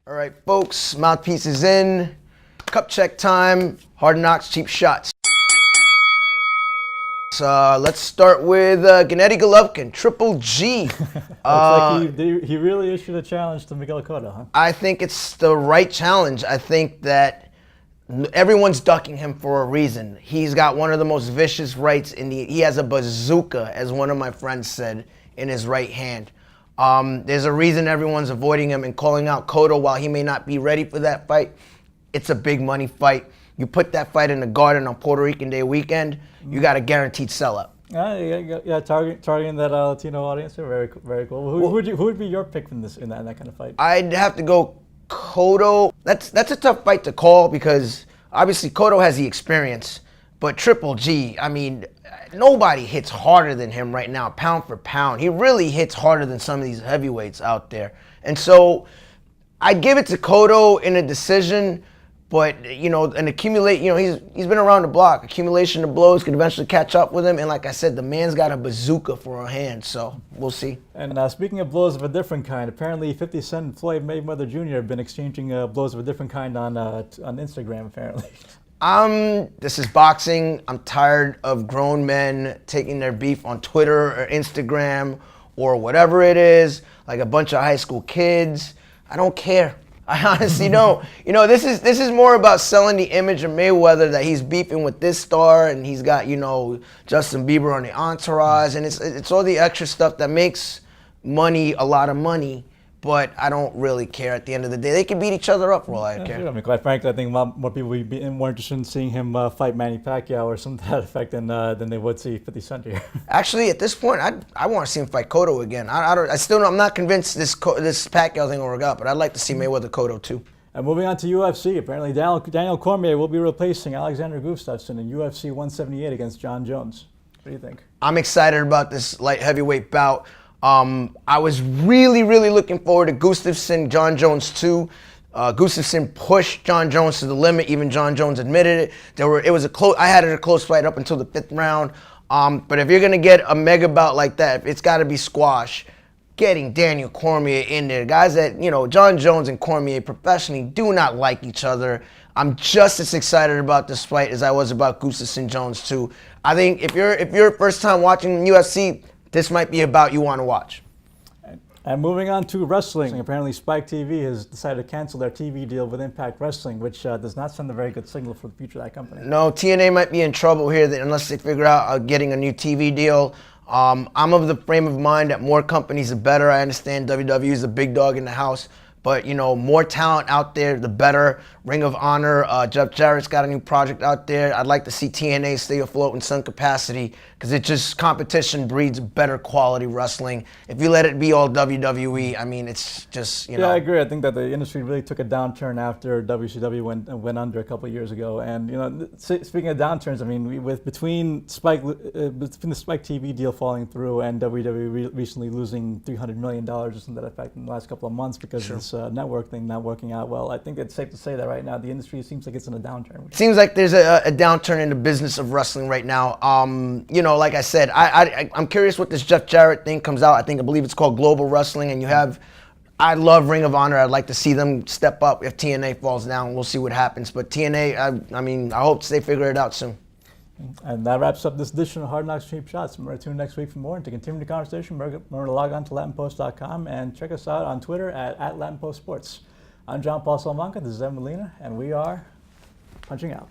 All right, folks, mouthpiece is in. Cup check time. Hard knocks, cheap shots. Let's start with Gennady Golovkin, Triple G. Looks like he really issued a challenge to Miguel Cotto, huh? I think it's the right challenge. I think that everyone's ducking him for a reason. He's got one of the most vicious rights he has a bazooka, as one of my friends said, in his right hand. There's a reason everyone's avoiding him and calling out Cotto while he may not be ready for that fight. It's a big money fight. You put that fight in the Garden on Puerto Rican Day weekend, you got a guaranteed sellout. Yeah, targeting that Latino audience. Very, very cool. Who would be your pick in that kind of fight? I'd have to go Cotto. That's a tough fight to call because obviously Cotto has the experience, but Triple G, I mean, nobody hits harder than him right now, pound for pound. He really hits harder than some of these heavyweights out there. And so I'd give it to Cotto in a decision, but, you know, and accumulate, you know, he's been around the block. Accumulation of blows could eventually catch up with him. And like I said, the man's got a bazooka for a hand, so we'll see. And speaking of blows of a different kind, apparently 50 Cent and Floyd Mayweather Jr. have been exchanging blows of a different kind on Instagram, apparently. This is boxing. I'm tired of grown men taking their beef on Twitter or Instagram or whatever it is, like a bunch of high school kids. I don't care. I honestly don't. You know, this is more about selling the image of Mayweather, that he's beefing with this star and he's got, you know, Justin Bieber on the entourage, and it's all the extra stuff that makes money a lot of money. But I don't really care at the end of the day. They can beat each other up for all I care. Sure. I mean, quite frankly, I think more people would be more interested in seeing him fight Manny Pacquiao or something to that effect than they would see 50 Cent here. Actually, at this point, I want to see him fight Cotto again. I'm not convinced this Pacquiao thing will work out, but I'd like to see Mayweather Cotto too. And moving on to UFC, apparently Daniel Cormier will be replacing Alexander Gustafsson in UFC 178 against John Jones. What do you think? I'm excited about this light heavyweight bout. I was really looking forward to Gustafsson, John Jones too. Gustafsson pushed John Jones to the limit. Even John Jones admitted it. I had it a close fight up until the 5th round. But if you're gonna get a mega bout like that, it's got to be squash. Getting Daniel Cormier in there, guys that, you know, John Jones and Cormier professionally do not like each other. I'm just as excited about this fight as I was about Gustafsson Jones too. I think if you're first time watching UFC, this might be a bout you want to watch. And moving on to wrestling, apparently Spike TV has decided to cancel their TV deal with Impact Wrestling, which does not send a very good signal for the future of that company. No, TNA might be in trouble here unless they figure out getting a new TV deal. I'm of the frame of mind that more companies are better. I understand WWE is a big dog in the house, but, you know, more talent out there, the better. Ring of Honor, Jeff Jarrett's got a new project out there. I'd like to see TNA stay afloat in some capacity because competition breeds better quality wrestling. If you let it be all WWE, I mean, it's just, you know. Yeah, I agree. I think that the industry really took a downturn after WCW went under a couple of years ago. And, you know, speaking of downturns, I mean, between the Spike TV deal falling through and WWE recently losing $300 million or something to that effect in the last couple of months because of this network thing not working out well, I think it's safe to say that right now the industry seems like it's in a downturn. It seems like there's a downturn in the business of wrestling right now. You know, like I said, I'm curious what this Jeff Jarrett thing comes out. I believe it's called Global Wrestling, and I love Ring of Honor. I'd like to see them step up if TNA falls down. We'll see what happens. But TNA, I mean, I hope they figure it out soon. And that wraps up this edition of Hard Knocks Cheap Shots. Remember to tune in next week for more. And to continue the conversation, remember to log on to LatinPost.com and check us out on Twitter at LatinPostSports. I'm John Paul Salamanca. This is Evan Molina, and we are punching out.